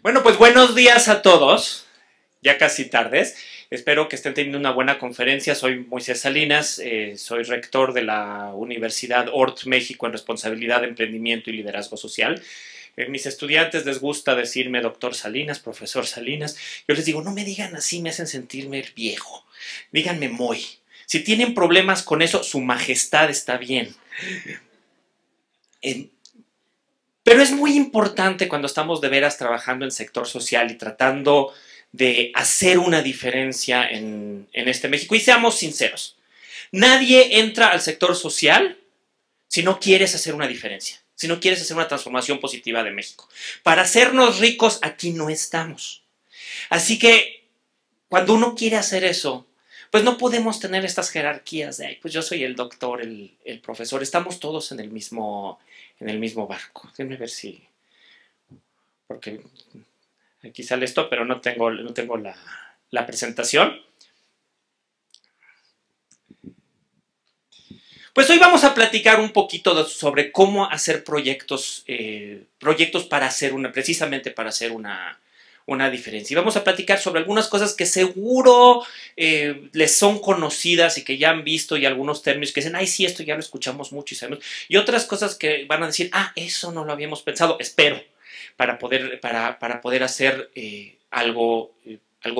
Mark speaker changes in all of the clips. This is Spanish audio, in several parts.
Speaker 1: Bueno, pues buenos días a todos, ya casi tardes. Espero que estén teniendo una buena conferencia. Soy Moisés Salinas, soy rector de la Universidad ORT México en Responsabilidad de Emprendimiento y Liderazgo Social. Mis estudiantes les gusta decirme doctor Salinas, profesor Salinas. Yo les digo, no me digan así, me hacen sentirme viejo. Díganme Moy. Si tienen problemas con eso, su majestad está bien. Eh, Pero es muy importante cuando estamos de veras trabajando en sector social y tratando de hacer una diferencia en este México. Y seamos sinceros, nadie entra al sector social si no quieres hacer una diferencia, si no quieres hacer una transformación positiva de México. Para hacernos ricos, aquí no estamos. Así que cuando uno quiere hacer eso, pues no podemos tener estas jerarquías de, pues yo soy el doctor, el profesor, estamos todos en el mismo barco. Déjenme ver si, porque aquí sale esto, pero no tengo la presentación. Pues hoy vamos a platicar un poquito sobre cómo hacer proyectos para hacer precisamente para hacer una diferencia. Y vamos a platicar sobre algunas cosas que seguro les son conocidas y que ya han visto, y algunos términos que dicen, ay, sí, esto ya lo escuchamos mucho y sabemos. Y otras cosas que van a decir, ah, eso no lo habíamos pensado, espero, para poder hacer algo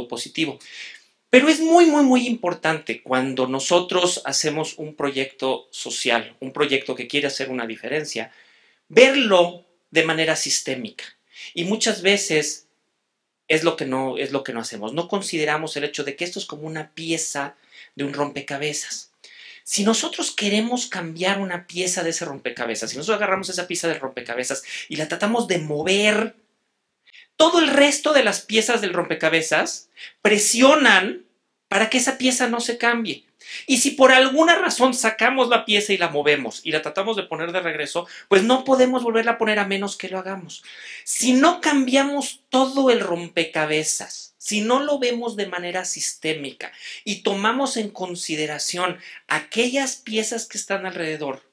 Speaker 1: positivo. Pero es muy, muy, muy importante cuando nosotros hacemos un proyecto social, un proyecto que quiere hacer una diferencia, verlo de manera sistémica. Y muchas veces es lo que no hacemos. No consideramos el hecho de que esto es como una pieza de un rompecabezas. Si nosotros queremos cambiar una pieza de ese rompecabezas, si nosotros agarramos esa pieza del rompecabezas y la tratamos de mover, todo el resto de las piezas del rompecabezas presionan para que esa pieza no se cambie. Y si por alguna razón sacamos la pieza y la movemos y la tratamos de poner de regreso, pues no podemos volverla a poner a menos que lo hagamos. Si no cambiamos todo el rompecabezas, si no lo vemos de manera sistémica y tomamos en consideración aquellas piezas que están alrededor,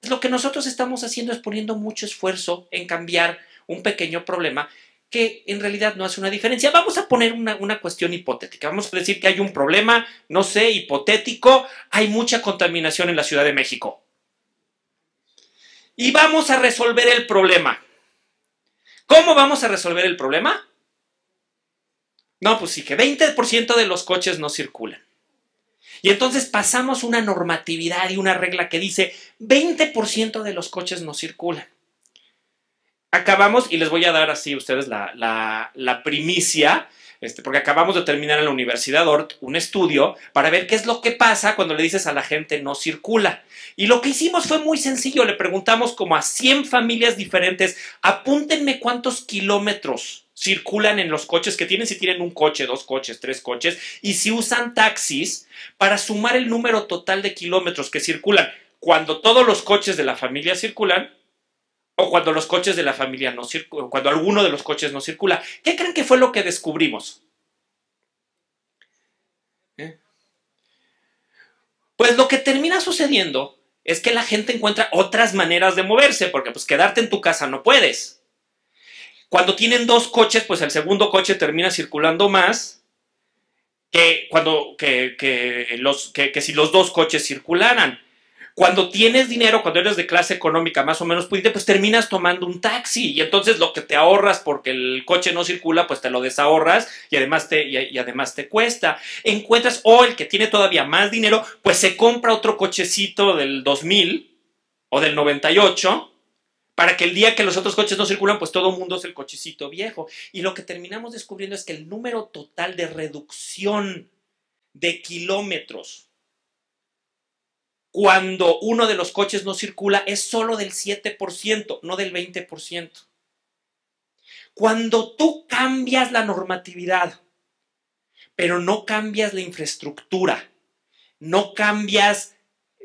Speaker 1: lo que nosotros estamos haciendo es poniendo mucho esfuerzo en cambiar un pequeño problema que en realidad no hace una diferencia. Vamos a poner una cuestión hipotética. Vamos a decir que hay un problema, no sé, hipotético. Hay mucha contaminación en la Ciudad de México. Y vamos a resolver el problema. ¿Cómo vamos a resolver el problema? No, pues sí, que 20% de los coches no circulan. Y entonces pasamos una normatividad y una regla que dice 20% de los coches no circulan. Acabamos, y les voy a dar así a ustedes la primicia, porque acabamos de terminar en la Universidad ORT un estudio para ver qué es lo que pasa cuando le dices a la gente no circula. Y lo que hicimos fue muy sencillo, le preguntamos como a 100 familias diferentes, apúntenme cuántos kilómetros circulan en los coches que tienen, si tienen un coche, 2 coches, 3 coches, y si usan taxis, para sumar el número total de kilómetros que circulan cuando todos los coches de la familia circulan, o cuando los coches de la familia no circulan, cuando alguno de los coches no circula. ¿Qué creen que fue lo que descubrimos? Pues lo que termina sucediendo es que la gente encuentra otras maneras de moverse, porque pues quedarte en tu casa no puedes. Cuando tienen 2 coches, pues el segundo coche termina circulando más que si los 2 coches circularan. Cuando tienes dinero, cuando eres de clase económica más o menos pudiente, pues terminas tomando un taxi, y entonces lo que te ahorras porque el coche no circula, pues te lo desahorras, y además te cuesta. Encuentras, o el que tiene todavía más dinero, pues se compra otro cochecito del 2000 o del 98, para que el día que los otros coches no circulan, pues todo el mundo es el cochecito viejo. Y lo que terminamos descubriendo es que el número total de reducción de kilómetros cuando uno de los coches no circula es solo del 7%, no del 20%. Cuando tú cambias la normatividad, pero no cambias la infraestructura, no cambias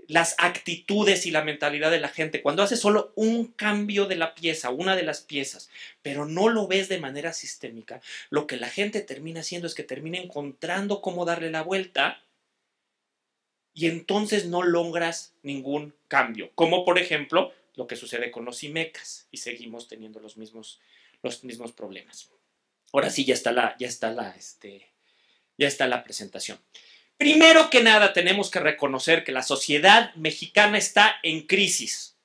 Speaker 1: las actitudes y la mentalidad de la gente, cuando haces solo un cambio de la pieza, una de las piezas, pero no lo ves de manera sistémica, lo que la gente termina haciendo es que termina encontrando cómo darle la vuelta, y entonces no logras ningún cambio. Como por ejemplo lo que sucede con los IMECAS, y seguimos teniendo los mismos problemas. Ahora sí, ya está la presentación. Primero que nada, tenemos que reconocer que la sociedad mexicana está en crisis.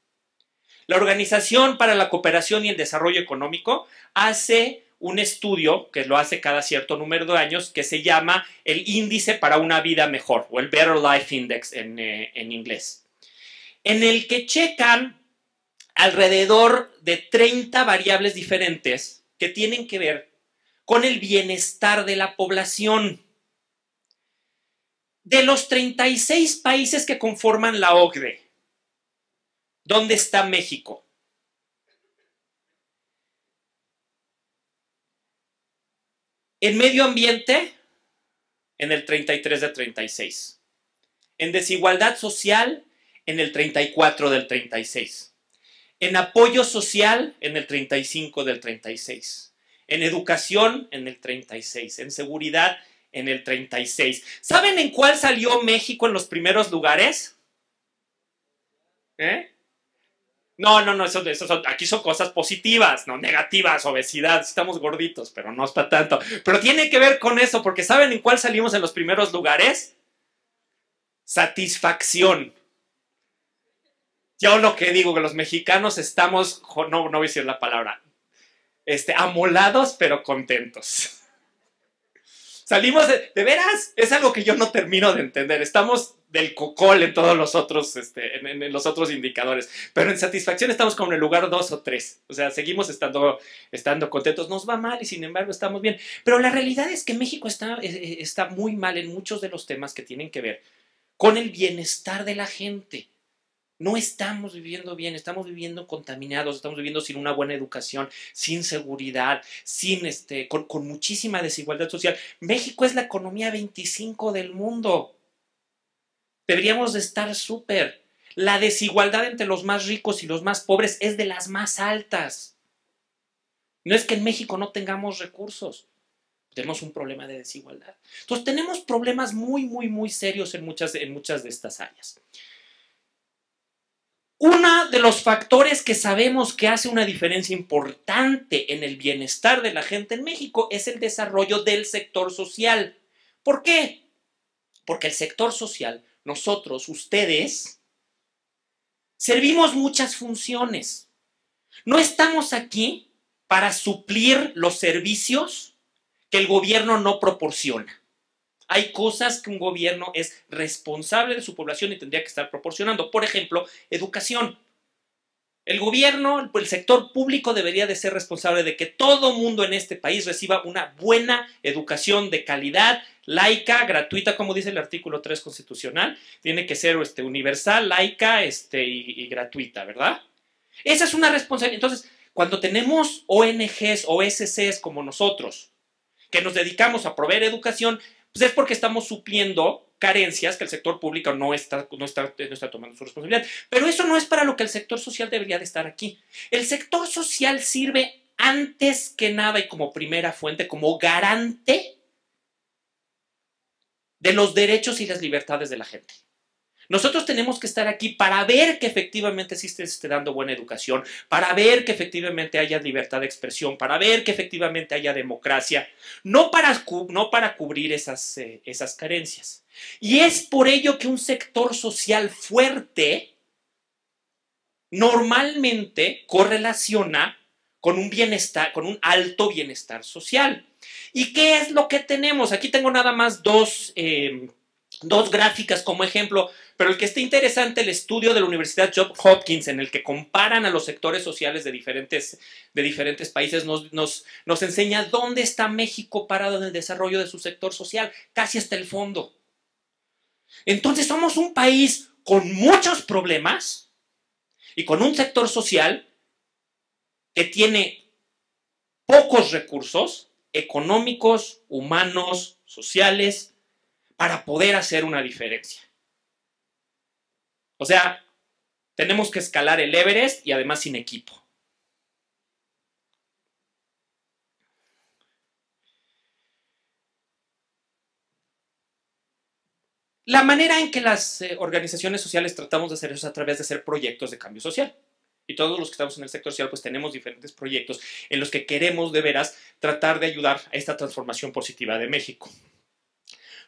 Speaker 1: La Organización para la Cooperación y el Desarrollo Económico hace un estudio, que lo hace cada cierto número de años, que se llama el Índice para una Vida Mejor, o el Better Life Index en inglés, en el que checan alrededor de 30 variables diferentes que tienen que ver con el bienestar de la población. De los 36 países que conforman la OCDE, ¿dónde está México? En medio ambiente, en el 33 de 36. En desigualdad social, en el 34 del 36. En apoyo social, en el 35 del 36. En educación, en el 36. En seguridad, en el 36. ¿Saben en cuál salió México en los primeros lugares? No, aquí son cosas positivas, no negativas, obesidad, estamos gorditos, pero no es para tanto. Pero tiene que ver con eso, porque ¿saben en cuál salimos en los primeros lugares? Satisfacción. Yo lo que digo, que los mexicanos estamos, no voy a decir la palabra, amolados pero contentos. Salimos de veras, es algo que yo no termino de entender. Estamos del cocol en todos los otros, en los otros indicadores. Pero en satisfacción estamos como en el lugar 2 o 3. O sea, seguimos estando contentos. Nos va mal y sin embargo estamos bien. Pero la realidad es que México está muy mal en muchos de los temas que tienen que ver con el bienestar de la gente. No estamos viviendo bien, estamos viviendo contaminados, estamos viviendo sin una buena educación, sin seguridad, con muchísima desigualdad social. México es la economía 25 del mundo. Deberíamos de estar súper. La desigualdad entre los más ricos y los más pobres es de las más altas. No es que en México no tengamos recursos. Tenemos un problema de desigualdad. Entonces tenemos problemas muy, muy, muy serios en muchas de estas áreas. Uno de los factores que sabemos que hace una diferencia importante en el bienestar de la gente en México es el desarrollo del sector social. ¿Por qué? Porque el sector social, nosotros, ustedes, servimos muchas funciones. No estamos aquí para suplir los servicios que el gobierno no proporciona. Hay cosas que un gobierno es responsable de su población y tendría que estar proporcionando. Por ejemplo, educación. El gobierno, el sector público debería de ser responsable de que todo mundo en este país reciba una buena educación de calidad, laica, gratuita, como dice el artículo 3 constitucional. Tiene que ser universal, laica y gratuita, ¿verdad? Esa es una responsabilidad. Entonces, cuando tenemos ONGs o SCs como nosotros, que nos dedicamos a proveer educación, pues es porque estamos supliendo carencias que el sector público no está tomando su responsabilidad. Pero eso no es para lo que el sector social debería de estar aquí. El sector social sirve antes que nada y como primera fuente, como garante de los derechos y las libertades de la gente. Nosotros tenemos que estar aquí para ver que efectivamente sí se esté dando buena educación, para ver que efectivamente haya libertad de expresión, para ver que efectivamente haya democracia, no para cubrir esas carencias. Y es por ello que un sector social fuerte normalmente correlaciona con un bienestar, con un alto bienestar social. ¿Y qué es lo que tenemos? Aquí tengo nada más dos gráficas como ejemplo, pero el que está interesante, el estudio de la Universidad Johns Hopkins, en el que comparan a los sectores sociales de diferentes países, nos enseña dónde está México parado en el desarrollo de su sector social, casi hasta el fondo. Entonces somos un país con muchos problemas y con un sector social que tiene pocos recursos económicos, humanos, sociales, para poder hacer una diferencia. O sea, tenemos que escalar el Everest y además sin equipo. La manera en que las organizaciones sociales tratamos de hacer eso es a través de hacer proyectos de cambio social. y todos los que estamos en el sector social, pues tenemos diferentes proyectos en los que queremos de veras tratar de ayudar a esta transformación positiva de México.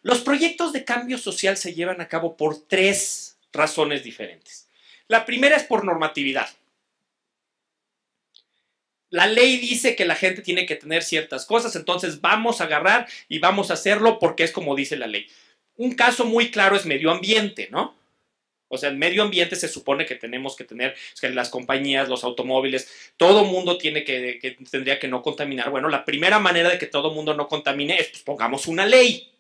Speaker 1: Los proyectos de cambio social se llevan a cabo por 3 razones diferentes. La primera es por normatividad. La ley dice que la gente tiene que tener ciertas cosas, entonces vamos a agarrar y vamos a hacerlo porque es como dice la ley. Un caso muy claro es medio ambiente, ¿no? O sea, en medio ambiente se supone que tenemos que tener, que las compañías, los automóviles, todo mundo tendría que no contaminar. Bueno, la primera manera de que todo mundo no contamine es, pues, pongamos una ley.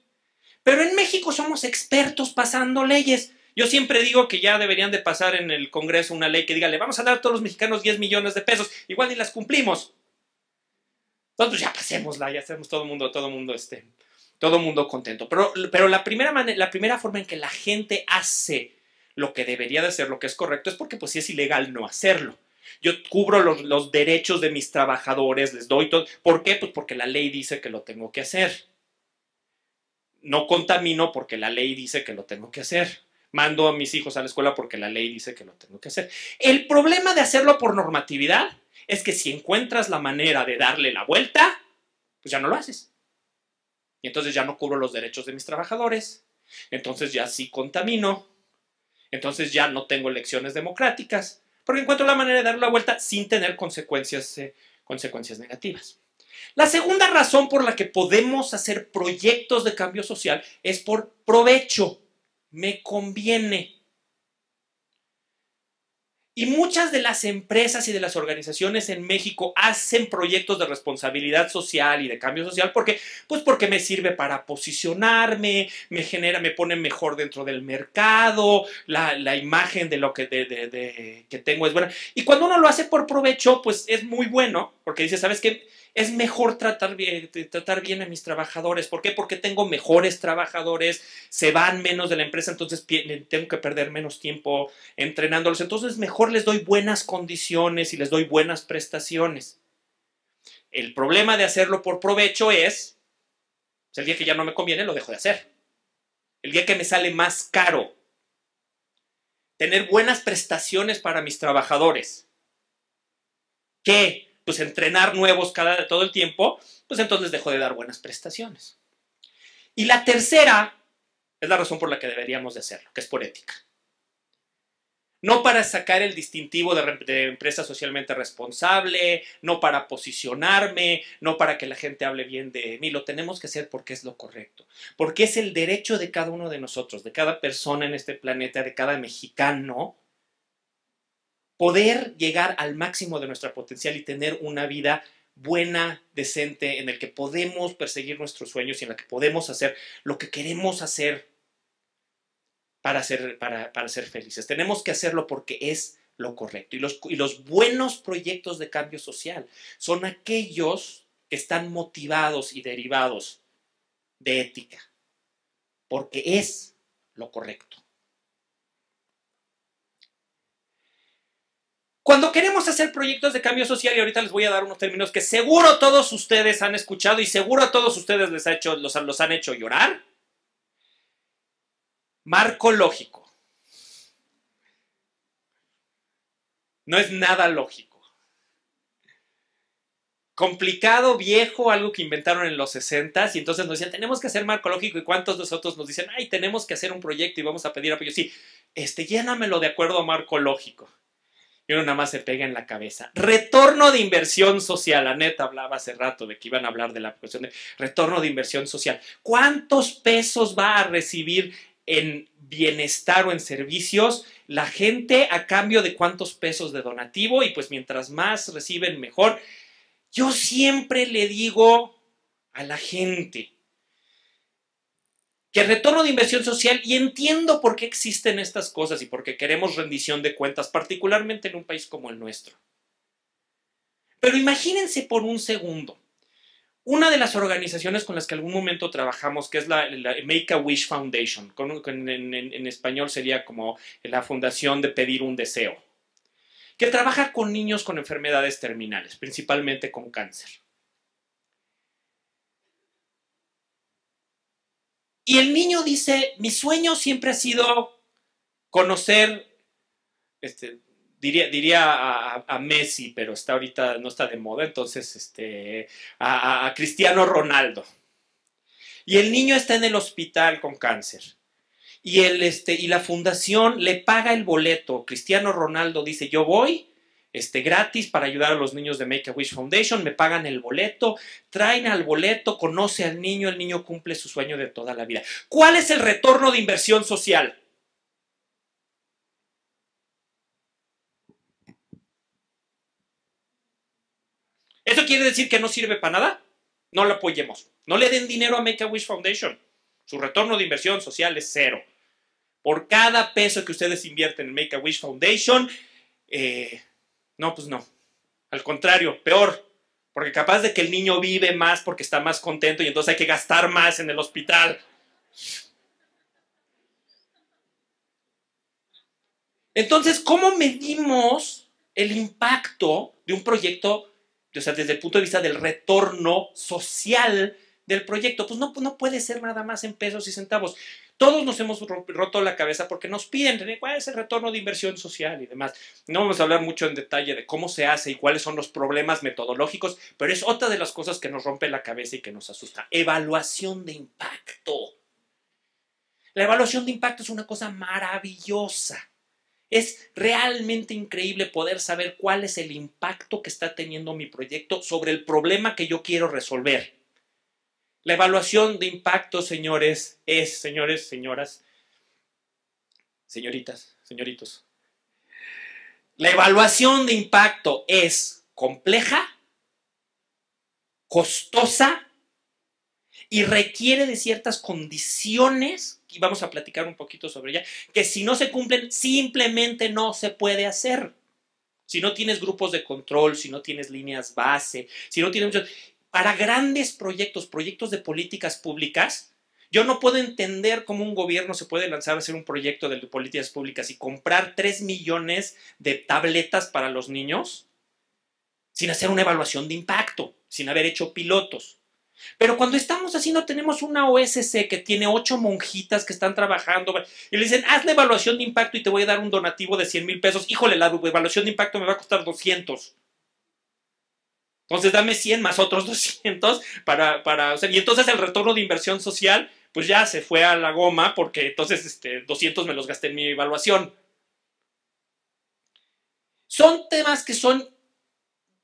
Speaker 1: Pero en México somos expertos pasando leyes. Yo siempre digo que ya deberían de pasar en el Congreso una ley que diga, le vamos a dar a todos los mexicanos 10 millones de pesos, igual ni las cumplimos. Entonces ya pasémosla, ya hacemos todo mundo contento. Pero la primera forma en que la gente hace lo que debería de hacer, lo que es correcto, es porque pues sí es ilegal no hacerlo. Yo cubro los derechos de mis trabajadores, les doy todo. ¿Por qué? Pues porque la ley dice que lo tengo que hacer. No contamino porque la ley dice que lo tengo que hacer. Mando a mis hijos a la escuela porque la ley dice que lo tengo que hacer. El problema de hacerlo por normatividad es que si encuentras la manera de darle la vuelta, pues ya no lo haces. Y entonces ya no cubro los derechos de mis trabajadores. Entonces ya sí contamino. Entonces ya no tengo elecciones democráticas. Porque encuentro la manera de darle la vuelta sin tener consecuencias negativas. La segunda razón por la que podemos hacer proyectos de cambio social es por provecho. Me conviene. Y muchas de las empresas y de las organizaciones en México hacen proyectos de responsabilidad social y de cambio social. ¿Por qué? Pues porque me sirve para posicionarme, me pone mejor dentro del mercado, la imagen de lo que tengo es buena. Y cuando uno lo hace por provecho, pues es muy bueno, porque dice, ¿sabes qué? Es mejor tratar bien a mis trabajadores. ¿Por qué? Porque tengo mejores trabajadores, se van menos de la empresa, entonces tengo que perder menos tiempo entrenándolos. Entonces mejor les doy buenas condiciones y les doy buenas prestaciones. El problema de hacerlo por provecho es, pues el día que ya no me conviene, lo dejo de hacer. El día que me sale más caro tener buenas prestaciones para mis trabajadores que pues entrenar nuevos todo el tiempo, pues entonces dejo de dar buenas prestaciones. Y la tercera es la razón por la que deberíamos de hacerlo, que es por ética. No para sacar el distintivo de empresa socialmente responsable, no para posicionarme, no para que la gente hable bien de mí. Lo tenemos que hacer porque es lo correcto. Porque es el derecho de cada uno de nosotros, de cada persona en este planeta, de cada mexicano, poder llegar al máximo de nuestra potencial y tener una vida buena, decente, en el que podemos perseguir nuestros sueños y en la que podemos hacer lo que queremos hacer para ser felices. Tenemos que hacerlo porque es lo correcto. Y los buenos proyectos de cambio social son aquellos que están motivados y derivados de ética, porque es lo correcto. Cuando queremos hacer proyectos de cambio social, y ahorita les voy a dar unos términos que seguro todos ustedes han escuchado y seguro a todos ustedes los han hecho llorar. Marco lógico. No es nada lógico. Complicado, viejo, algo que inventaron en los 60s y entonces nos decían, tenemos que hacer marco lógico, y cuántos de nosotros nos dicen, ay, tenemos que hacer un proyecto y vamos a pedir apoyo. Sí, llénamelo de acuerdo a marco lógico. Y uno nada más se pega en la cabeza. Retorno de inversión social. Aneta hablaba hace rato de que iban a hablar de la cuestión de retorno de inversión social. ¿Cuántos pesos va a recibir en bienestar o en servicios la gente a cambio de cuántos pesos de donativo? Y pues mientras más reciben, mejor. Yo siempre le digo a la gente que el retorno de inversión social, y entiendo por qué existen estas cosas y por qué queremos rendición de cuentas, particularmente en un país como el nuestro. Pero imagínense por un segundo, una de las organizaciones con las que en algún momento trabajamos, que es la Make-A-Wish Foundation, en español sería como la Fundación de Pedir un Deseo, que trabaja con niños con enfermedades terminales, principalmente con cáncer. Y el niño dice, mi sueño siempre ha sido conocer diría a Messi, pero está ahorita, no está de moda, entonces a Cristiano Ronaldo. Y el niño está en el hospital con cáncer. Y la fundación le paga el boleto. Cristiano Ronaldo dice, yo voy gratis para ayudar a los niños de Make-A-Wish Foundation, me pagan el boleto, traen al boleto, conoce al niño, el niño cumple su sueño de toda la vida. ¿Cuál es el retorno de inversión social? ¿Eso quiere decir que no sirve para nada? No lo apoyemos. No le den dinero a Make-A-Wish Foundation. Su retorno de inversión social es cero. Por cada peso que ustedes invierten en Make-A-Wish Foundation, no, pues no. Al contrario, peor. Porque capaz de que el niño vive más porque está más contento y entonces hay que gastar más en el hospital. Entonces, ¿cómo medimos el impacto de un proyecto, o sea, desde el punto de vista del retorno social del proyecto? Pues no puede ser nada más en pesos y centavos. Todos nos hemos roto la cabeza porque nos piden cuál es el retorno de inversión social y demás. No vamos a hablar mucho en detalle de cómo se hace y cuáles son los problemas metodológicos, pero es otra de las cosas que nos rompe la cabeza y que nos asusta. Evaluación de impacto. La evaluación de impacto es una cosa maravillosa. Es realmente increíble poder saber cuál es el impacto que está teniendo mi proyecto sobre el problema que yo quiero resolver. La evaluación de impacto, señores, señores, señoras, señoritas, señoritos. La evaluación de impacto es compleja, costosa y requiere de ciertas condiciones, y vamos a platicar un poquito sobre ella, que si no se cumplen, simplemente no se puede hacer. Si no tienes grupos de control, si no tienes líneas base, si no tienes... Para grandes proyectos, proyectos de políticas públicas, yo no puedo entender cómo un gobierno se puede lanzar a hacer un proyecto de políticas públicas y comprar 3 millones de tabletas para los niños sin hacer una evaluación de impacto, sin haber hecho pilotos. Pero cuando estamos haciendo, tenemos una OSC que tiene 8 monjitas que están trabajando y le dicen, haz la evaluación de impacto y te voy a dar un donativo de 100,000 pesos. Híjole, la evaluación de impacto me va a costar 200. Entonces dame 100 más otros 200 o sea, y entonces el retorno de inversión social pues ya se fue a la goma porque entonces 200 me los gasté en mi evaluación. Son temas que son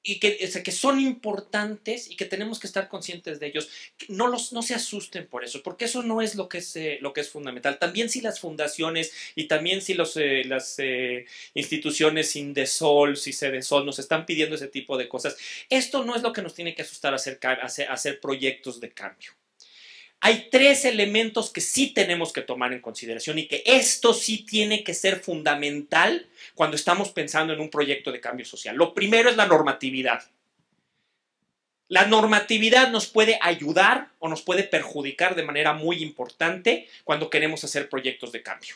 Speaker 1: que son importantes y que tenemos que estar conscientes de ellos. No se asusten por eso, porque eso no es lo que es fundamental. También si las fundaciones y también si las instituciones Indesol, si Cedesol nos están pidiendo ese tipo de cosas, esto no es lo que nos tiene que asustar hacer proyectos de cambio. Hay 3 elementos que sí tenemos que tomar en consideración y que esto sí tiene que ser fundamental cuando estamos pensando en un proyecto de cambio social. Lo primero es la normatividad. La normatividad nos puede ayudar o nos puede perjudicar de manera muy importante cuando queremos hacer proyectos de cambio.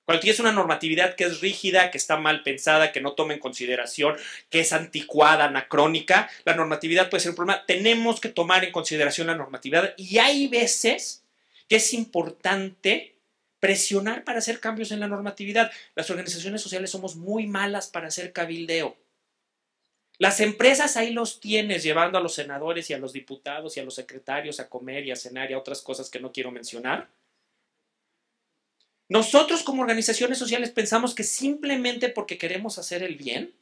Speaker 1: Cuando tienes una normatividad que es rígida, que está mal pensada, que no toma en consideración, que es anticuada, anacrónica, la normatividad puede ser un problema. Tenemos que tomar en consideración la normatividad y hay veces que es importante presionar para hacer cambios en la normatividad. Las organizaciones sociales somos muy malas para hacer cabildeo. Las empresas ahí los tienes llevando a los senadores y a los diputados y a los secretarios a comer y a cenar y a otras cosas que no quiero mencionar. Nosotros como organizaciones sociales pensamos que simplemente porque queremos hacer el bien,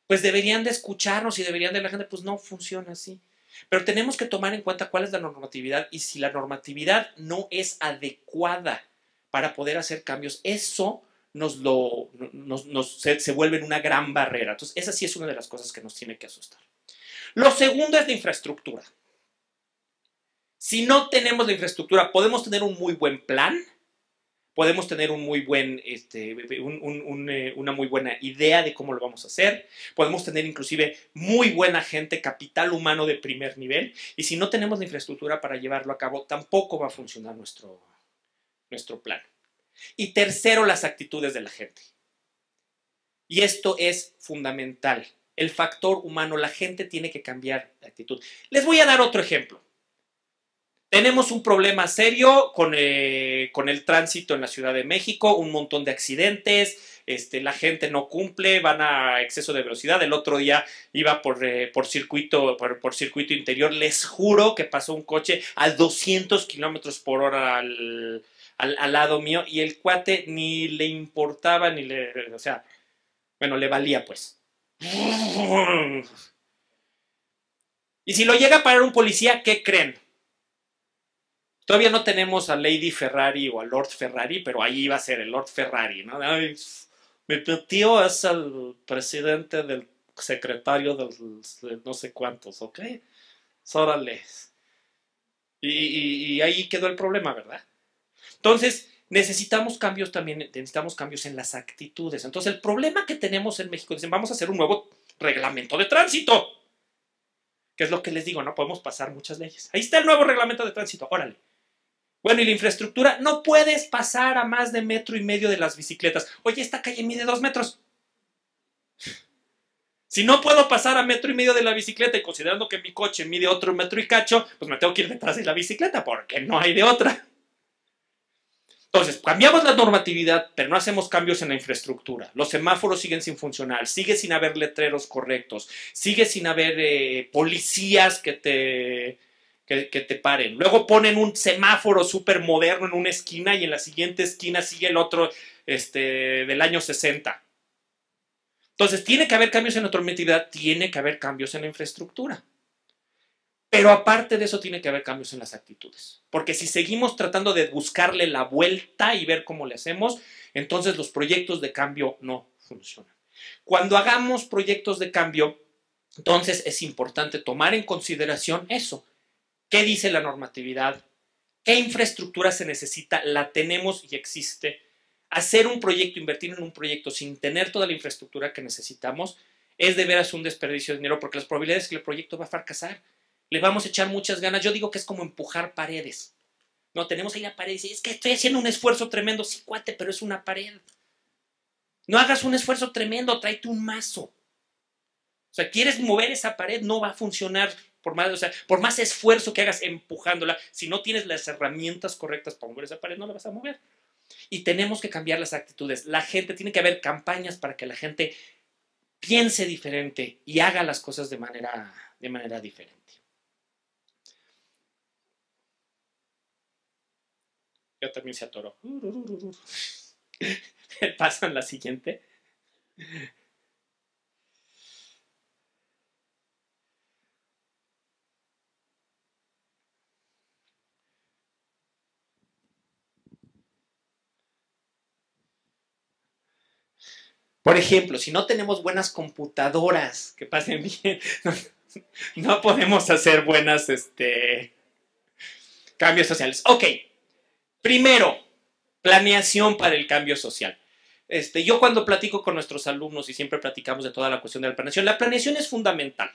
Speaker 1: pues deberían de escucharnos y deberían de la gente, pues no funciona así. Pero tenemos que tomar en cuenta cuál es la normatividad y si la normatividad no es adecuada para poder hacer cambios, eso se vuelve una gran barrera. Entonces, esa sí es una de las cosas que nos tiene que asustar. Lo segundo es la infraestructura. Si no tenemos la infraestructura, podemos tener un muy buen plan, podemos tener un muy buen, una muy buena idea de cómo lo vamos a hacer. Podemos tener inclusive muy buena gente, capital humano de primer nivel. Y si no tenemos la infraestructura para llevarlo a cabo, tampoco va a funcionar nuestro plan. Y tercero, las actitudes de la gente. Y esto es fundamental. El factor humano, la gente tiene que cambiar de actitud. Les voy a dar otro ejemplo. Tenemos un problema serio con el tránsito en la Ciudad de México, un montón de accidentes, la gente no cumple, van a exceso de velocidad. El otro día iba por circuito interior, les juro que pasó un coche a 200 kilómetros por hora al lado mío y el cuate ni le importaba, o sea, bueno, le valía pues. Y si lo llega a parar un policía, ¿qué creen? Todavía no tenemos a Lady Ferrari o a Lord Ferrari, pero ahí va a ser el Lord Ferrari, ¿no? Ay, mi tío es el presidente del secretario de no sé cuántos, ¿ok? Órale. Y ahí quedó el problema, ¿verdad? Entonces, necesitamos cambios también, necesitamos cambios en las actitudes. Entonces, el problema que tenemos en México, dicen, vamos a hacer un nuevo reglamento de tránsito. ¿Qué es lo que les digo? No podemos pasar muchas leyes. Ahí está el nuevo reglamento de tránsito, órale. Bueno, y la infraestructura, no puedes pasar a más de 1,5 metros de las bicicletas. Oye, esta calle mide 2 metros. Si no puedo pasar a 1,5 metros de la bicicleta y considerando que mi coche mide otro 1,5 metros, pues me tengo que ir detrás de la bicicleta porque no hay de otra. Entonces, cambiamos la normatividad, pero no hacemos cambios en la infraestructura. Los semáforos siguen sin funcionar, sigue sin haber letreros correctos, sigue sin haber policías que te paren. Luego ponen un semáforo súper moderno en una esquina y en la siguiente esquina sigue el otro del año 60. Entonces, tiene que haber cambios en la normatividad, tiene que haber cambios en la infraestructura. Pero aparte de eso, tiene que haber cambios en las actitudes. Porque si seguimos tratando de buscarle la vuelta y ver cómo le hacemos, entonces los proyectos de cambio no funcionan. Cuando hagamos proyectos de cambio, entonces es importante tomar en consideración eso. ¿Qué dice la normatividad? ¿Qué infraestructura se necesita? ¿La tenemos y existe? Hacer un proyecto, invertir en un proyecto sin tener toda la infraestructura que necesitamos es de veras un desperdicio de dinero porque las probabilidades de que el proyecto va a fracasar. Le vamos a echar muchas ganas. Yo digo que es como empujar paredes. No, tenemos ahí la pared y dice, es que estoy haciendo un esfuerzo tremendo. Sí, cuate, pero es una pared. No hagas un esfuerzo tremendo, tráete un mazo. O sea, quieres mover esa pared, no va a funcionar. Por más esfuerzo que hagas empujándola, si no tienes las herramientas correctas para mover esa pared, no la vas a mover. Y tenemos que cambiar las actitudes. La gente, tiene que haber campañas para que la gente piense diferente y haga las cosas de manera diferente. Ya también se atoró. Pasan la siguiente. Por ejemplo, si no tenemos buenas computadoras que pasen bien, no podemos hacer buenas cambios sociales. Ok, primero, planeación para el cambio social. Yo cuando platico con nuestros alumnos y siempre platicamos de toda la cuestión de la planeación es fundamental.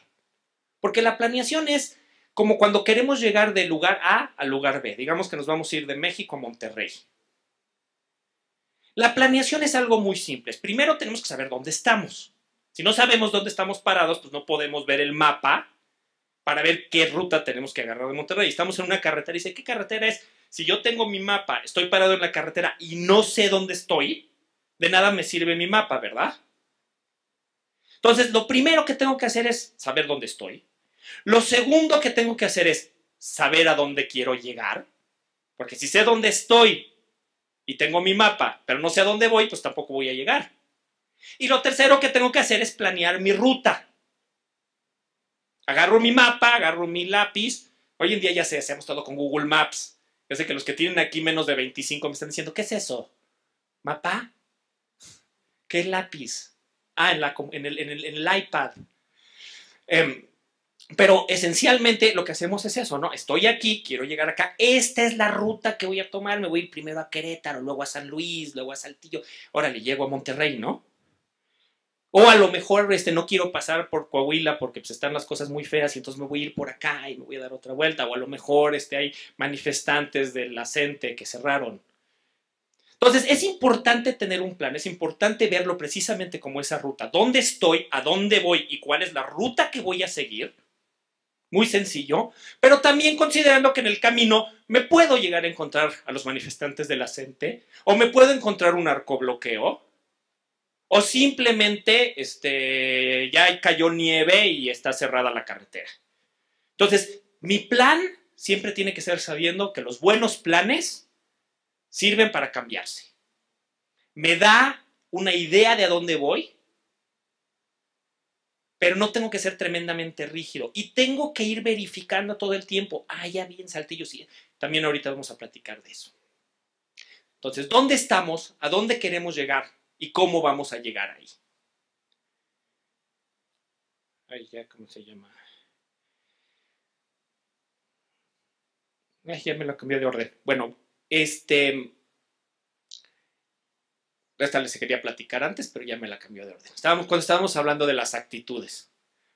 Speaker 1: Porque la planeación es como cuando queremos llegar del lugar A al lugar B. Digamos que nos vamos a ir de México a Monterrey. La planeación es algo muy simple. Primero tenemos que saber dónde estamos. Si no sabemos dónde estamos parados, pues no podemos ver el mapa para ver qué ruta tenemos que agarrar de Monterrey. Estamos en una carretera y dice, ¿qué carretera es? Si yo tengo mi mapa, estoy parado en la carretera y no sé dónde estoy, de nada me sirve mi mapa, ¿verdad? Entonces, lo primero que tengo que hacer es saber dónde estoy. Lo segundo que tengo que hacer es saber a dónde quiero llegar. Porque si sé dónde estoy y tengo mi mapa, pero no sé a dónde voy, pues tampoco voy a llegar. Y lo tercero que tengo que hacer es planear mi ruta. Agarro mi mapa, agarro mi lápiz. Hoy en día ya hacemos todo con Google Maps. Yo sé que los que tienen aquí menos de 25 me están diciendo, ¿qué es eso? ¿Mapa? ¿Qué lápiz? Ah, en el iPad. Pero esencialmente lo que hacemos es eso, ¿no? Estoy aquí, quiero llegar acá. Esta es la ruta que voy a tomar. Me voy a ir primero a Querétaro, luego a San Luis, luego a Saltillo. Órale, llego a Monterrey, ¿no? O a lo mejor no quiero pasar por Coahuila porque pues, están las cosas muy feas y entonces me voy a ir por acá y me voy a dar otra vuelta. O a lo mejor hay manifestantes de la CENTE que cerraron. Entonces, es importante tener un plan, es importante verlo precisamente como esa ruta. ¿Dónde estoy? ¿A dónde voy? ¿Y cuál es la ruta que voy a seguir? muy sencillo, pero también considerando que en el camino me puedo llegar a encontrar a los manifestantes de la CENTE, o me puedo encontrar un narcobloqueo, o simplemente ya cayó nieve y está cerrada la carretera. Entonces, mi plan siempre tiene que ser sabiendo que los buenos planes sirven para cambiarse. Me da una idea de a dónde voy, pero no tengo que ser tremendamente rígido y tengo que ir verificando todo el tiempo. Ya vi en Saltillo, sí. También ahorita vamos a platicar de eso. Entonces, ¿dónde estamos? ¿A dónde queremos llegar? ¿Y cómo vamos a llegar ahí? Ya, ¿cómo se llama? Ya me lo cambié de orden. Bueno, esta les quería platicar antes, pero ya me la cambió de orden. Cuando estábamos hablando de las actitudes.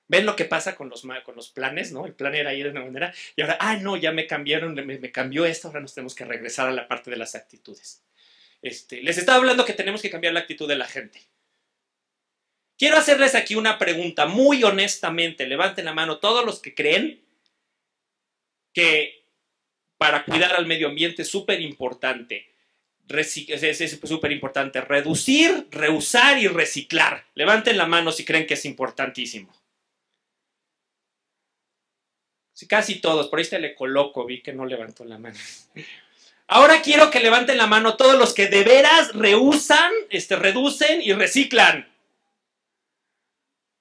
Speaker 1: ¿Ven lo que pasa con los planes, no? El plan era ir de una manera y ahora, no, ya me cambiaron, me cambió esto, ahora nos tenemos que regresar a la parte de las actitudes. Les estaba hablando que tenemos que cambiar la actitud de la gente. Quiero hacerles aquí una pregunta muy honestamente. Levanten la mano todos los que creen que para cuidar al medio ambiente es súper importante. Es súper importante reducir, reusar y reciclar. Levanten la mano si creen que es importantísimo. Sí, casi todos. Por ahí te le coloco. Vi que no levantó la mano. Ahora quiero que levanten la mano todos los que de veras reusan, reducen y reciclan.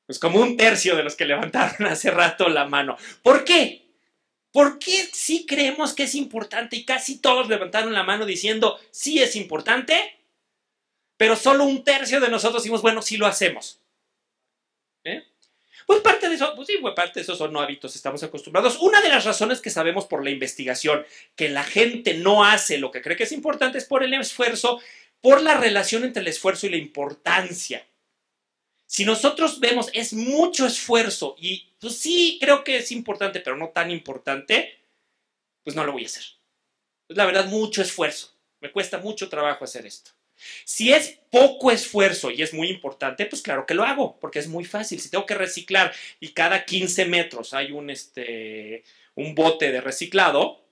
Speaker 1: Pues como un tercio de los que levantaron hace rato la mano. ¿Por qué? Porque sí creemos que es importante y casi todos levantaron la mano diciendo sí es importante, pero solo un tercio de nosotros decimos, bueno, sí lo hacemos. Pues parte de eso, pues sí, parte de eso son no hábitos, estamos acostumbrados. Una de las razones que sabemos por la investigación que la gente no hace lo que cree que es importante es por el esfuerzo, por la relación entre el esfuerzo y la importancia. Si nosotros vemos es mucho esfuerzo y pues sí creo que es importante, pero no tan importante, pues no lo voy a hacer. Es la verdad mucho esfuerzo. Me cuesta mucho trabajo hacer esto. Si es poco esfuerzo y es muy importante, pues claro que lo hago, porque es muy fácil. Si tengo que reciclar y cada 15 metros hay un bote de reciclado,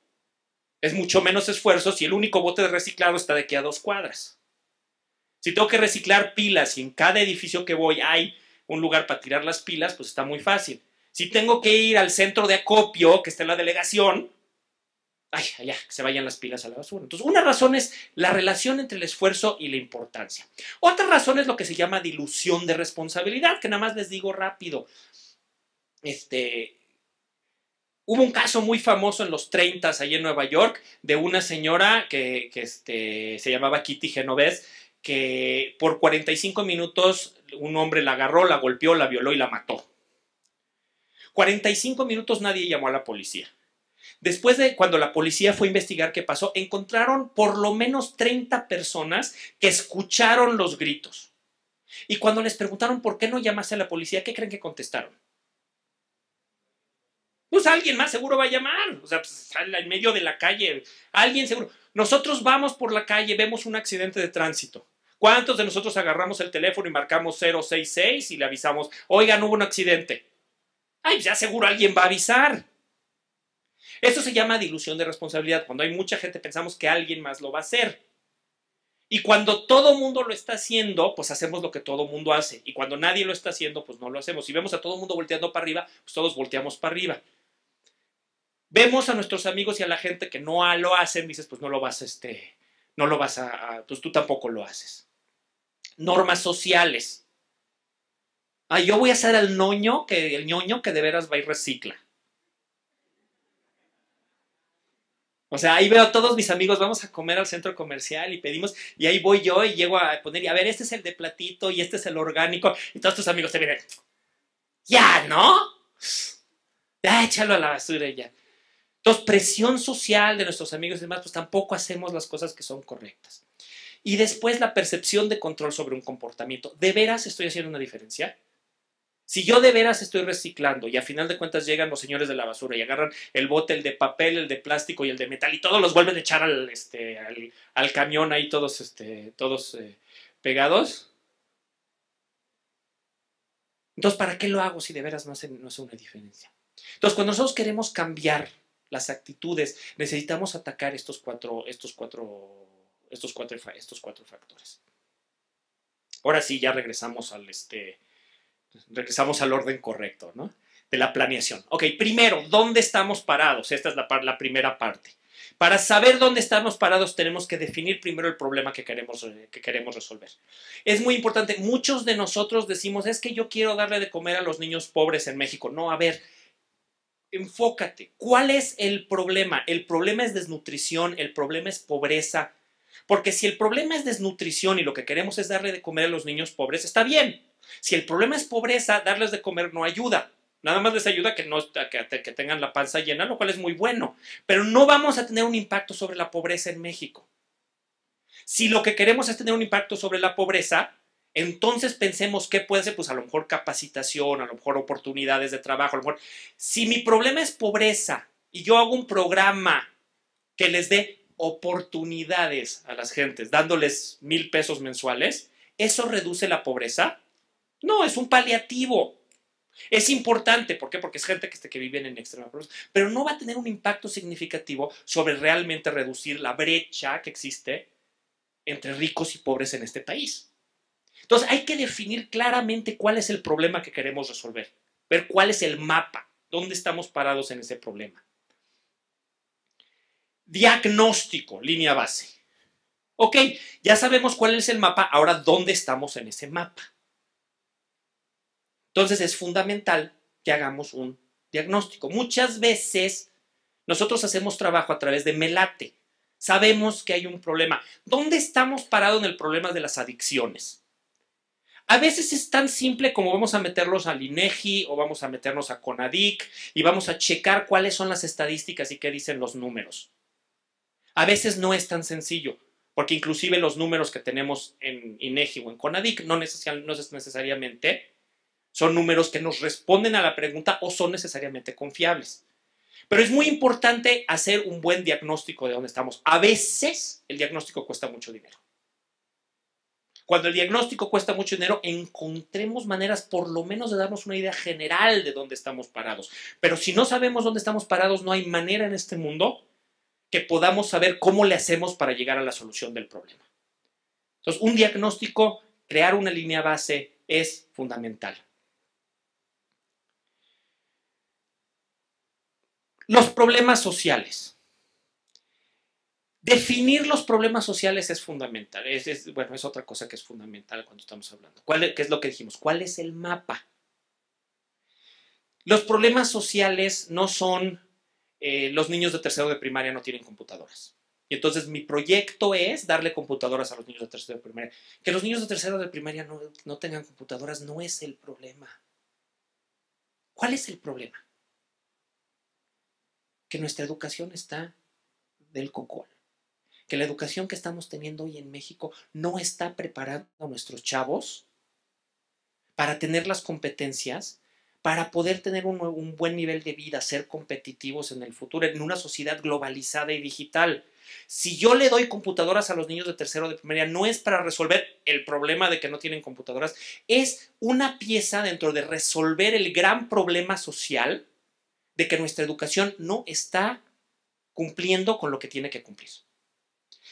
Speaker 1: es mucho menos esfuerzo si el único bote de reciclado está de aquí a 2 cuadras. Si tengo que reciclar pilas y en cada edificio que voy hay un lugar para tirar las pilas, pues está muy fácil. Si tengo que ir al centro de acopio, que está en la delegación, allá, que se vayan las pilas a la basura. Entonces, una razón es la relación entre el esfuerzo y la importancia. Otra razón es lo que se llama dilución de responsabilidad, que nada más les digo rápido. Hubo un caso muy famoso en los 30s allá en Nueva York de una señora que se llamaba Kitty Genovese, que por 45 minutos un hombre la agarró, la golpeó, la violó y la mató. 45 minutos nadie llamó a la policía. Después de cuando la policía fue a investigar qué pasó, encontraron por lo menos 30 personas que escucharon los gritos. Y cuando les preguntaron por qué no llamaste a la policía, ¿qué creen que contestaron? Pues alguien más seguro va a llamar. O sea, pues, en medio de la calle, alguien seguro. Nosotros vamos por la calle, vemos un accidente de tránsito. ¿Cuántos de nosotros agarramos el teléfono y marcamos 066 y le avisamos, oigan, hubo un accidente? Ya seguro alguien va a avisar. Eso se llama dilución de responsabilidad. Cuando hay mucha gente pensamos que alguien más lo va a hacer. Y cuando todo mundo lo está haciendo, pues hacemos lo que todo mundo hace. Y cuando nadie lo está haciendo, pues no lo hacemos. Si vemos a todo mundo volteando para arriba, pues todos volteamos para arriba. Vemos a nuestros amigos y a la gente que no lo hacen, dices, pues no lo vas pues tú tampoco lo haces. Normas sociales. Yo voy a ser el ñoño que de veras va y recicla. O sea, ahí veo a todos mis amigos, vamos a comer al centro comercial y pedimos, y ahí voy yo y llego a poner, y a ver, este es el de platito y este es el orgánico, y todos tus amigos te vienen, ya, ¿no? Échalo a la basura y ya. Entonces, presión social de nuestros amigos y demás, pues tampoco hacemos las cosas que son correctas. Y después la percepción de control sobre un comportamiento. ¿De veras estoy haciendo una diferencia? Si yo de veras estoy reciclando y a final de cuentas llegan los señores de la basura y agarran el bote, el de papel, el de plástico y el de metal y todos los vuelven a echar al camión ahí todos pegados. Entonces, ¿para qué lo hago si de veras no hace una diferencia? Entonces, cuando nosotros queremos cambiar las actitudes, necesitamos atacar estos cuatro factores. Ahora sí, ya regresamos al orden correcto, ¿no? De la planeación. Ok, primero, ¿dónde estamos parados? Esta es la primera parte. Para saber dónde estamos parados, tenemos que definir primero el problema que queremos resolver. Es muy importante. Muchos de nosotros decimos, es que yo quiero darle de comer a los niños pobres en México. No, a ver, enfócate. ¿Cuál es el problema? El problema es desnutrición, el problema es pobreza. Porque si el problema es desnutrición y lo que queremos es darle de comer a los niños pobres, está bien. Si el problema es pobreza, darles de comer no ayuda. Nada más les ayuda que tengan la panza llena, lo cual es muy bueno. Pero no vamos a tener un impacto sobre la pobreza en México. Si lo que queremos es tener un impacto sobre la pobreza, entonces pensemos qué puede ser, pues a lo mejor capacitación, a lo mejor oportunidades de trabajo, a lo mejor. Si mi problema es pobreza y yo hago un programa que les dé oportunidades a las gentes, dándoles 1,000 pesos mensuales, ¿eso reduce la pobreza? No, es un paliativo. Es importante, ¿por qué? Porque es gente que vive en extrema pobreza, pero no va a tener un impacto significativo sobre realmente reducir la brecha que existe entre ricos y pobres en este país. Entonces hay que definir claramente cuál es el problema que queremos resolver, ver cuál es el mapa, dónde estamos parados en ese problema. Diagnóstico, línea base. Ok, ya sabemos cuál es el mapa, ahora dónde estamos en ese mapa. Entonces es fundamental que hagamos un diagnóstico. Muchas veces nosotros hacemos trabajo a través de Melate. Sabemos que hay un problema. ¿Dónde estamos parados en el problema de las adicciones? A veces es tan simple como vamos a meterlos al INEGI o vamos a meternos a CONADIC y vamos a checar cuáles son las estadísticas y qué dicen los números. A veces no es tan sencillo, porque inclusive los números que tenemos en INEGI o en CONADIC no necesariamente son números que nos responden a la pregunta o son necesariamente confiables. Pero es muy importante hacer un buen diagnóstico de dónde estamos. A veces el diagnóstico cuesta mucho dinero. Cuando el diagnóstico cuesta mucho dinero, encontremos maneras por lo menos de darnos una idea general de dónde estamos parados. Pero si no sabemos dónde estamos parados, no hay manera en este mundo que podamos saber cómo le hacemos para llegar a la solución del problema. Entonces, un diagnóstico, crear una línea base es fundamental. Los problemas sociales. Definir los problemas sociales es fundamental. Bueno, es otra cosa que es fundamental cuando estamos hablando. ¿Qué es lo que dijimos? ¿Cuál es el mapa? Los problemas sociales no son los niños de tercero de primaria no tienen computadoras. Y entonces mi proyecto es darle computadoras a los niños de tercero de primaria. Que los niños de tercero de primaria no tengan computadoras no es el problema. ¿Cuál es el problema? Que nuestra educación está del cocol. Que la educación que estamos teniendo hoy en México no está preparando a nuestros chavos para tener las competencias, para poder tener un buen nivel de vida, ser competitivos en el futuro, en una sociedad globalizada y digital. Si yo le doy computadoras a los niños de tercero de primaria, no es para resolver el problema de que no tienen computadoras, es una pieza dentro de resolver el gran problema social de que nuestra educación no está cumpliendo con lo que tiene que cumplir.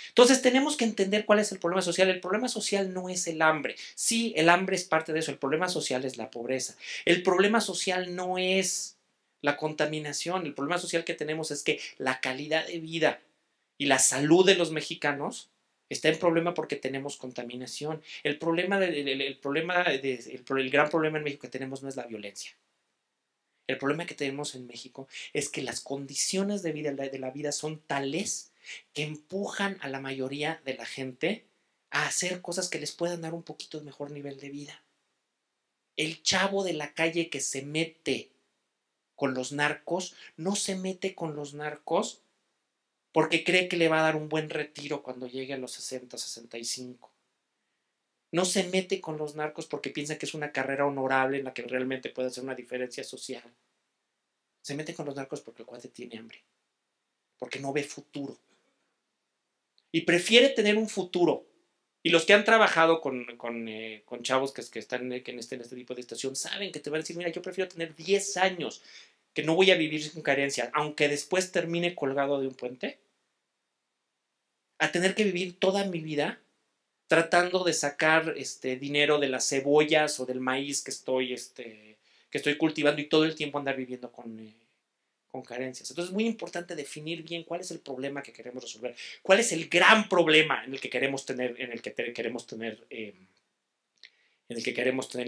Speaker 1: Entonces tenemos que entender cuál es el problema social. El problema social no es el hambre. Sí, el hambre es parte de eso. El problema social es la pobreza. El problema social no es la contaminación. El problema social que tenemos es que la calidad de vida y la salud de los mexicanos está en problema porque tenemos contaminación. El gran problema en México que tenemos no es la violencia. El problema que tenemos en México es que las condiciones de la vida son tales que empujan a la mayoría de la gente a hacer cosas que les puedan dar un poquito de mejor nivel de vida. El chavo de la calle que se mete con los narcos, no se mete con los narcos porque cree que le va a dar un buen retiro cuando llegue a los 60, 65. No se mete con los narcos porque piensa que es una carrera honorable en la que realmente puede hacer una diferencia social. Se mete con los narcos porque el cuate tiene hambre, porque no ve futuro. Y prefiere tener un futuro. Y los que han trabajado con chavos que están en este tipo de estación saben que te van a decir, mira, yo prefiero tener 10 años que no voy a vivir sin carencia, aunque después termine colgado de un puente, a tener que vivir toda mi vida tratando de sacar dinero de las cebollas o del maíz que estoy cultivando y todo el tiempo andar viviendo con carencias. Entonces es muy importante definir bien cuál es el problema que queremos resolver, cuál es el gran problema en el que queremos tener, en el que queremos tener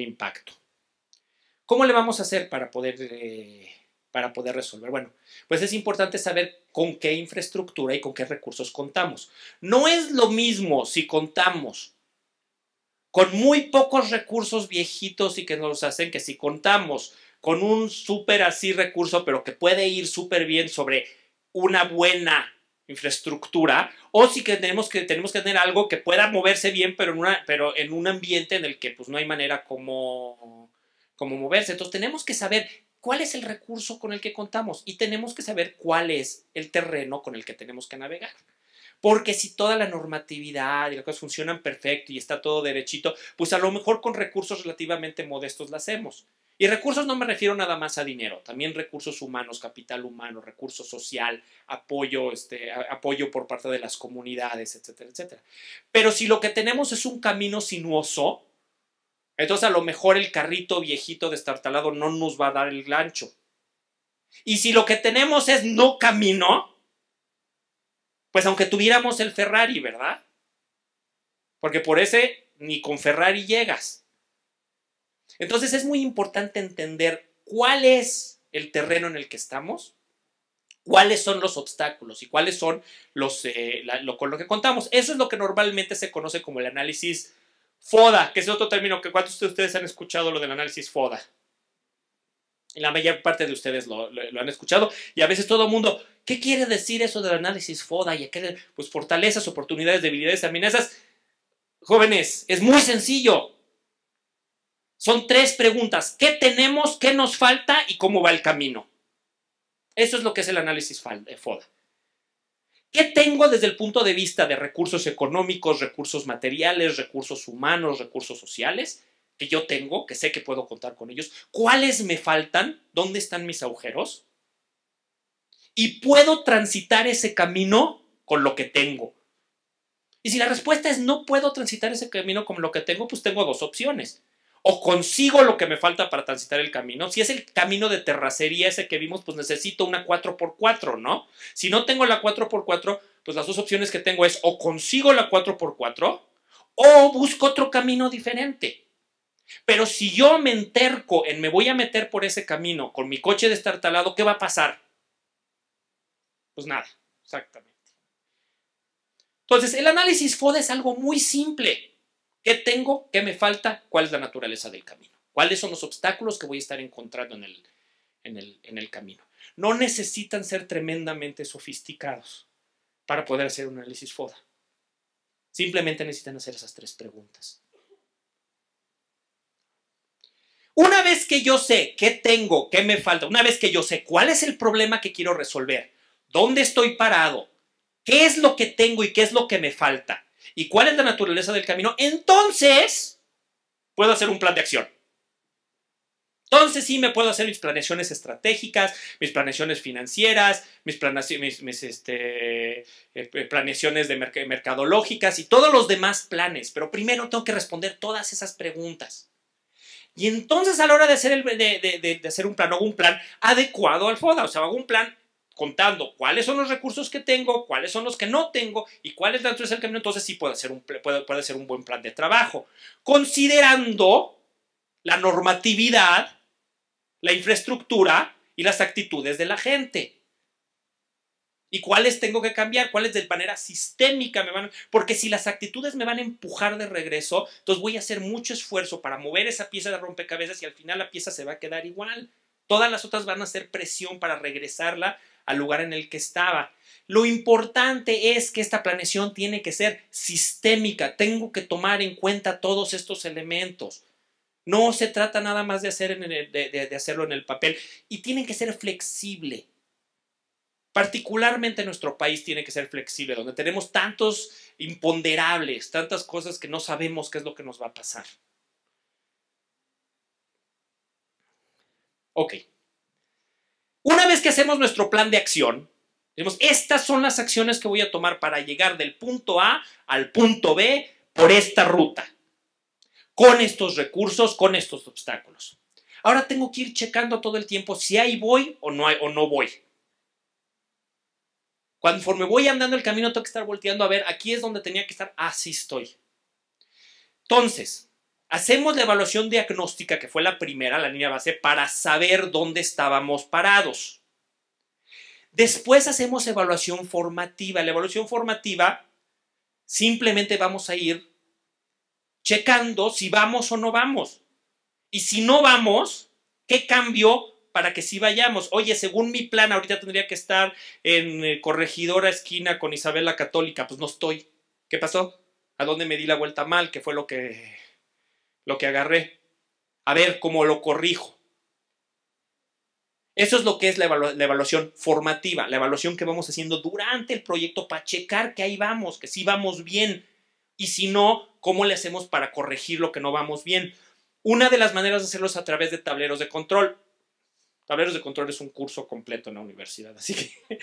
Speaker 1: impacto. ¿Cómo le vamos a hacer para poder resolver? Bueno, pues es importante saber con qué infraestructura y con qué recursos contamos. No es lo mismo si contamos con muy pocos recursos viejitos y que nos hacen que si contamos con un súper así recurso, pero que puede ir súper bien sobre una buena infraestructura, o si que tenemos que tener algo que pueda moverse bien, pero en un ambiente en el que pues no hay manera como moverse. Entonces tenemos que saber cuál es el recurso con el que contamos y tenemos que saber cuál es el terreno con el que tenemos que navegar. Porque si toda la normatividad y las cosas funcionan perfecto y está todo derechito, pues a lo mejor con recursos relativamente modestos la hacemos. Y recursos no me refiero nada más a dinero, también recursos humanos, capital humano, recurso social, apoyo por parte de las comunidades, etcétera, etcétera. Pero si lo que tenemos es un camino sinuoso, entonces a lo mejor el carrito viejito destartalado no nos va a dar el ancho. Y si lo que tenemos es no camino, pues aunque tuviéramos el Ferrari, ¿verdad? Porque por ese ni con Ferrari llegas. Entonces es muy importante entender cuál es el terreno en el que estamos, cuáles son los obstáculos y cuáles son con lo que contamos. Eso es lo que normalmente se conoce como el análisis FODA, que es otro término que ¿cuántos de ustedes han escuchado lo del análisis FODA? La mayor parte de ustedes lo han escuchado y a veces todo el mundo, ¿qué quiere decir eso del análisis FODA? Y pues fortalezas, oportunidades, debilidades, amenazas. Jóvenes, es muy sencillo. Son 3 preguntas. ¿Qué tenemos? ¿Qué nos falta? ¿Y cómo va el camino? Eso es lo que es el análisis FODA. ¿Qué tengo desde el punto de vista de recursos económicos, recursos materiales, recursos humanos, recursos sociales? Que yo tengo, que sé que puedo contar con ellos. ¿Cuáles me faltan? ¿Dónde están mis agujeros? Y puedo transitar ese camino con lo que tengo. Y si la respuesta es no puedo transitar ese camino con lo que tengo, pues tengo 2 opciones. O consigo lo que me falta para transitar el camino. Si es el camino de terracería ese que vimos, pues necesito una 4x4, ¿no? Si no tengo la 4x4, pues las 2 opciones que tengo es o consigo la 4x4 o busco otro camino diferente. Pero si yo me enterco en me voy a meter por ese camino con mi coche destartalado, ¿qué va a pasar? Pues nada, exactamente. Entonces, el análisis FODA es algo muy simple. ¿Qué tengo? ¿Qué me falta? ¿Cuál es la naturaleza del camino? ¿Cuáles son los obstáculos que voy a estar encontrando en el camino? No necesitan ser tremendamente sofisticados para poder hacer un análisis FODA. Simplemente necesitan hacer esas 3 preguntas. Una vez que yo sé qué tengo, qué me falta, una vez que yo sé cuál es el problema que quiero resolver, dónde estoy parado, qué es lo que tengo y qué es lo que me falta, y cuál es la naturaleza del camino, entonces puedo hacer un plan de acción. Entonces sí me puedo hacer mis planeaciones estratégicas, mis planeaciones financieras, mis planeaciones mercadológicas y todos los demás planes. Pero primero tengo que responder todas esas preguntas. Y entonces a la hora de hacer un plan, hago un plan adecuado al FODA. O sea, hago un plan contando cuáles son los recursos que tengo, cuáles son los que no tengo y cuál es la naturaleza del camino. Entonces sí puede ser un buen plan de trabajo. Considerando la normatividad, la infraestructura y las actitudes de la gente. ¿Y cuáles tengo que cambiar? ¿Cuáles de manera sistémica me van? Porque si las actitudes me van a empujar de regreso, entonces voy a hacer mucho esfuerzo para mover esa pieza de rompecabezas y al final la pieza se va a quedar igual. Todas las otras van a hacer presión para regresarla al lugar en el que estaba. Lo importante es que esta planeación tiene que ser sistémica. Tengo que tomar en cuenta todos estos elementos. No se trata nada más de hacerlo en el papel. Y tienen que ser flexible. Particularmente nuestro país tiene que ser flexible, donde tenemos tantos imponderables, tantas cosas que no sabemos qué es lo que nos va a pasar. Ok. Una vez que hacemos nuestro plan de acción, decimos, estas son las acciones que voy a tomar para llegar del punto A al punto B por esta ruta, con estos recursos, con estos obstáculos. Ahora tengo que ir checando todo el tiempo si ahí voy o no voy. Conforme voy andando el camino, tengo que estar volteando a ver, aquí es donde tenía que estar, así estoy. Entonces, hacemos la evaluación diagnóstica, que fue la primera, la línea base, para saber dónde estábamos parados. Después hacemos evaluación formativa. La evaluación formativa, simplemente vamos a ir checando si vamos o no vamos. Y si no vamos, ¿qué cambio para que sí vayamos? Oye, según mi plan, ahorita tendría que estar en Corregidora esquina con Isabel la Católica. Pues no estoy. ¿Qué pasó? ¿A dónde me di la vuelta mal? ¿Qué fue lo que agarré? A ver cómo lo corrijo. Eso es lo que es la evaluación formativa, la evaluación que vamos haciendo durante el proyecto para checar que ahí vamos, que sí vamos bien. Y si no, ¿cómo le hacemos para corregir lo que no vamos bien? Una de las maneras de hacerlo es a través de tableros de control. Tableros de control es un curso completo en la universidad, así que...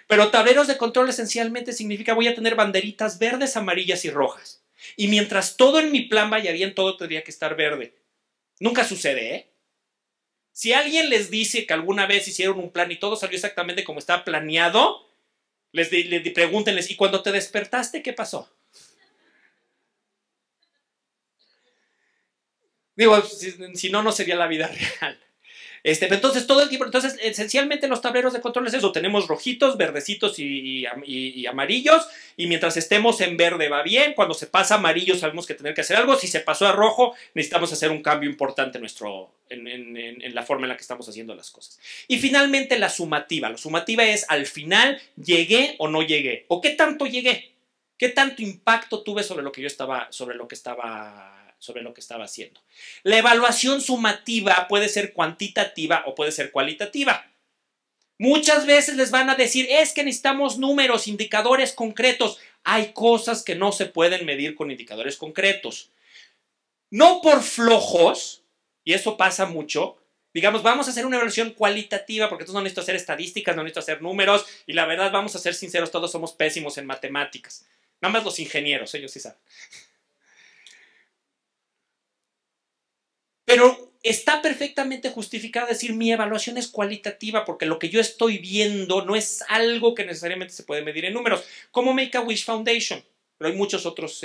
Speaker 1: Pero tableros de control esencialmente significa voy a tener banderitas verdes, amarillas y rojas. Y mientras todo en mi plan vaya bien, todo tendría que estar verde. Nunca sucede, ¿eh? Si alguien les dice que alguna vez hicieron un plan y todo salió exactamente como estaba planeado, pregúntenles, ¿y cuando te despertaste qué pasó? Digo, si no, no sería la vida real. Pero entonces, todo el tiempo, entonces, esencialmente los tableros de control es eso, tenemos rojitos, verdecitos y amarillos, y mientras estemos en verde va bien, cuando se pasa a amarillo sabemos que tener que hacer algo, si se pasó a rojo necesitamos hacer un cambio importante en la forma en la que estamos haciendo las cosas. Y finalmente la sumativa es al final, ¿llegué o no llegué? ¿O qué tanto llegué? ¿Qué tanto impacto tuve sobre lo que estaba haciendo? La evaluación sumativa puede ser cuantitativa o puede ser cualitativa. Muchas veces les van a decir, es que necesitamos números, indicadores concretos. Hay cosas que no se pueden medir con indicadores concretos. No por flojos, y eso pasa mucho, digamos, vamos a hacer una evaluación cualitativa, porque entonces no necesito hacer estadísticas, no necesito hacer números, y la verdad, vamos a ser sinceros, todos somos pésimos en matemáticas. Nada más los ingenieros, ellos sí saben. Pero está perfectamente justificado decir mi evaluación es cualitativa porque lo que yo estoy viendo no es algo que necesariamente se puede medir en números, como Make-A-Wish Foundation, pero hay muchos otros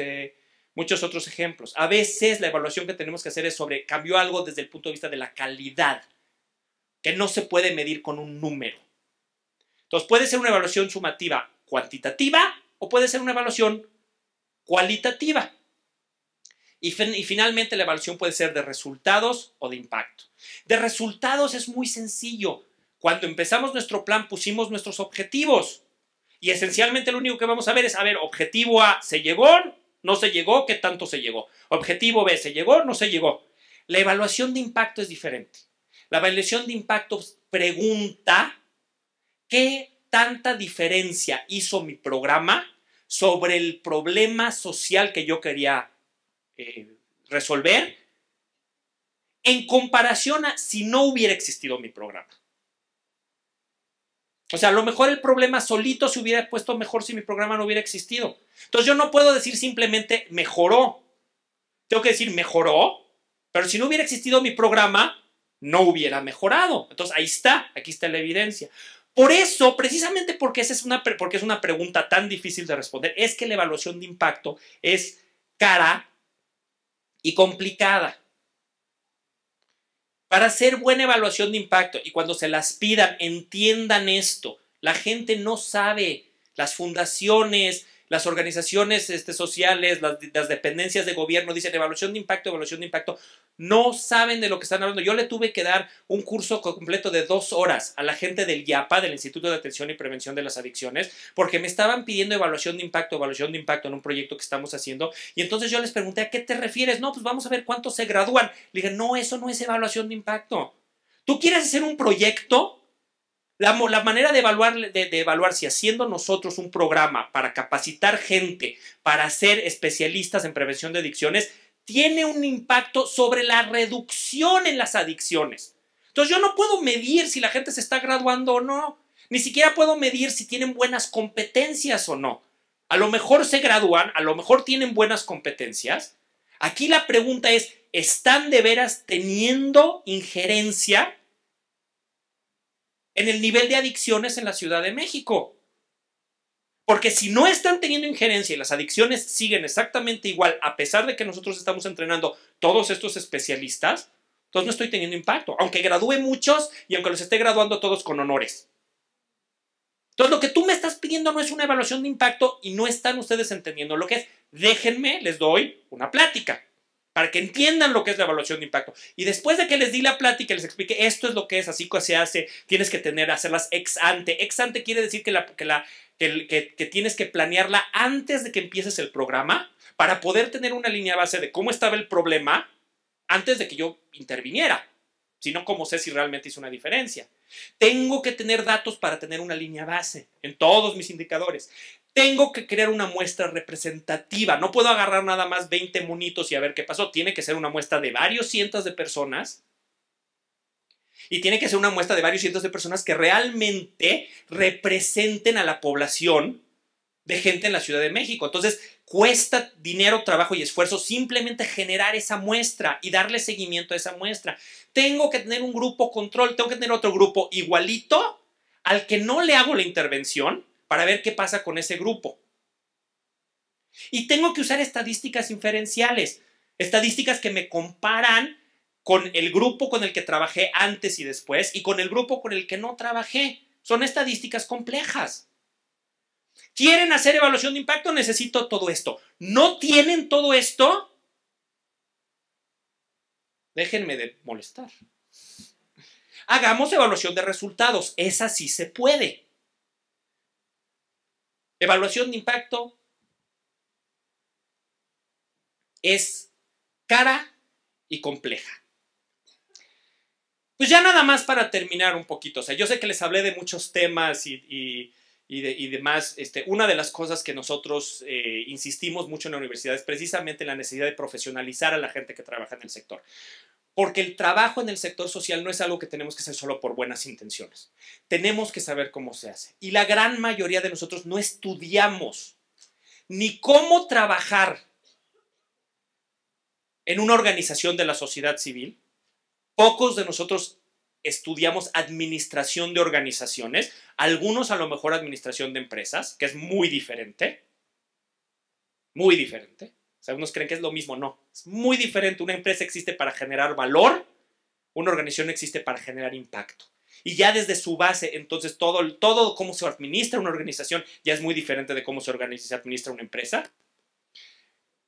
Speaker 1: ejemplos. A veces la evaluación que tenemos que hacer es sobre cambió algo desde el punto de vista de la calidad, que no se puede medir con un número. Entonces puede ser una evaluación sumativa cuantitativa o puede ser una evaluación cualitativa. Y finalmente la evaluación puede ser de resultados o de impacto. De resultados es muy sencillo. Cuando empezamos nuestro plan pusimos nuestros objetivos. Y esencialmente lo único que vamos a ver es, objetivo A, ¿se llegó? ¿No se llegó? ¿Qué tanto se llegó? Objetivo B, ¿se llegó? ¿No se llegó? La evaluación de impacto es diferente. La evaluación de impacto pregunta ¿qué tanta diferencia hizo mi programa sobre el problema social que yo quería resolver en comparación a si no hubiera existido mi programa? O sea, a lo mejor el problema solito se hubiera puesto mejor si mi programa no hubiera existido. Entonces yo no puedo decir simplemente mejoró. Tengo que decir mejoró, pero si no hubiera existido mi programa, no hubiera mejorado. Entonces ahí está, aquí está la evidencia. Por eso, precisamente porque es una pregunta tan difícil de responder, es que la evaluación de impacto es cara y complicada. Para hacer buena evaluación de impacto y cuando se las pidan, entiendan esto. La gente no sabe, las fundaciones, las organizaciones sociales, las dependencias de gobierno dicen evaluación de impacto, no saben de lo que están hablando. Yo le tuve que dar un curso completo de 2 horas a la gente del IAPA, del Instituto de Atención y Prevención de las Adicciones, porque me estaban pidiendo evaluación de impacto en un proyecto que estamos haciendo, y entonces yo les pregunté, ¿a qué te refieres? No, pues vamos a ver cuántos se gradúan. Le dije, no, eso no es evaluación de impacto. ¿Tú quieres hacer un proyecto? La manera de evaluar si haciendo nosotros un programa para capacitar gente, para ser especialistas en prevención de adicciones, tiene un impacto sobre la reducción en las adicciones. Entonces yo no puedo medir si la gente se está graduando o no. Ni siquiera puedo medir si tienen buenas competencias o no. A lo mejor se gradúan, a lo mejor tienen buenas competencias. Aquí la pregunta es, ¿están de veras teniendo injerencia en el nivel de adicciones en la Ciudad de México? Porque si no están teniendo injerencia y las adicciones siguen exactamente igual, a pesar de que nosotros estamos entrenando todos estos especialistas, entonces no estoy teniendo impacto, aunque gradúe muchos y aunque los esté graduando todos con honores. Entonces lo que tú me estás pidiendo no es una evaluación de impacto y no están ustedes entendiendo lo que es. Déjenme, les doy una plática para que entiendan lo que es la evaluación de impacto. Y después de que les di la plática y les expliqué esto es lo que es, así que se hace, tienes que hacerlas ex ante. Ex ante quiere decir que tienes que planearla antes de que empieces el programa para poder tener una línea base de cómo estaba el problema antes de que yo interviniera. Si no, ¿cómo sé si realmente hizo una diferencia? Tengo que tener datos para tener una línea base en todos mis indicadores. Tengo que crear una muestra representativa. No puedo agarrar nada más 20 monitos y a ver qué pasó. Tiene que ser una muestra de varios cientos de personas. Y tiene que ser una muestra de varios cientos de personas que realmente representen a la población de gente en la Ciudad de México. Entonces, cuesta dinero, trabajo y esfuerzo simplemente generar esa muestra y darle seguimiento a esa muestra. Tengo que tener un grupo control, tengo que tener otro grupo igualito al que no le hago la intervención para ver qué pasa con ese grupo. Y tengo que usar estadísticas inferenciales, estadísticas que me comparan con el grupo con el que trabajé antes y después y con el grupo con el que no trabajé. Son estadísticas complejas. ¿Quieren hacer evaluación de impacto? Necesito todo esto. ¿No tienen todo esto? Déjenme de molestar. Hagamos evaluación de resultados. Esa sí se puede. Evaluación de impacto es cara y compleja. Pues ya nada más para terminar un poquito. O sea, yo sé que les hablé de muchos temas y demás. Una de las cosas que nosotros insistimos mucho en la universidad es precisamente la necesidad de profesionalizar a la gente que trabaja en el sector. Porque el trabajo en el sector social no es algo que tenemos que hacer solo por buenas intenciones. Tenemos que saber cómo se hace. Y la gran mayoría de nosotros no estudiamos ni cómo trabajar en una organización de la sociedad civil. Pocos de nosotros estudiamos administración de organizaciones, algunos a lo mejor administración de empresas, que es muy diferente. Muy diferente. O sea, unos creen que es lo mismo, no. Es muy diferente. Una empresa existe para generar valor, una organización existe para generar impacto. Y ya desde su base, entonces, todo cómo se administra una organización ya es muy diferente de cómo se administra una empresa.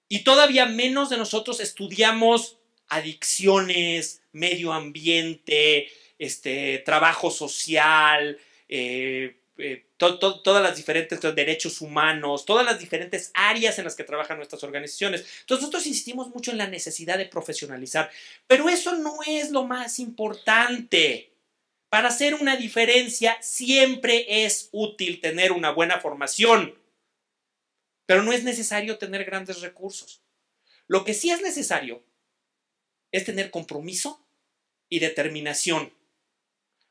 Speaker 1: Y todavía menos de nosotros estudiamos adicciones, medio ambiente, trabajo social, todas las diferentes derechos humanos, todas las diferentes áreas en las que trabajan nuestras organizaciones. Entonces nosotros insistimos mucho en la necesidad de profesionalizar, pero eso no es lo más importante. Para hacer una diferencia siempre es útil tener una buena formación, pero no es necesario tener grandes recursos. Lo que sí es necesario es tener compromiso y determinación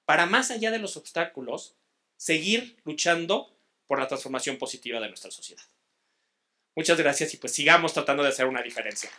Speaker 1: para, más allá de los obstáculos, seguir luchando por la transformación positiva de nuestra sociedad. Muchas gracias y pues sigamos tratando de hacer una diferencia.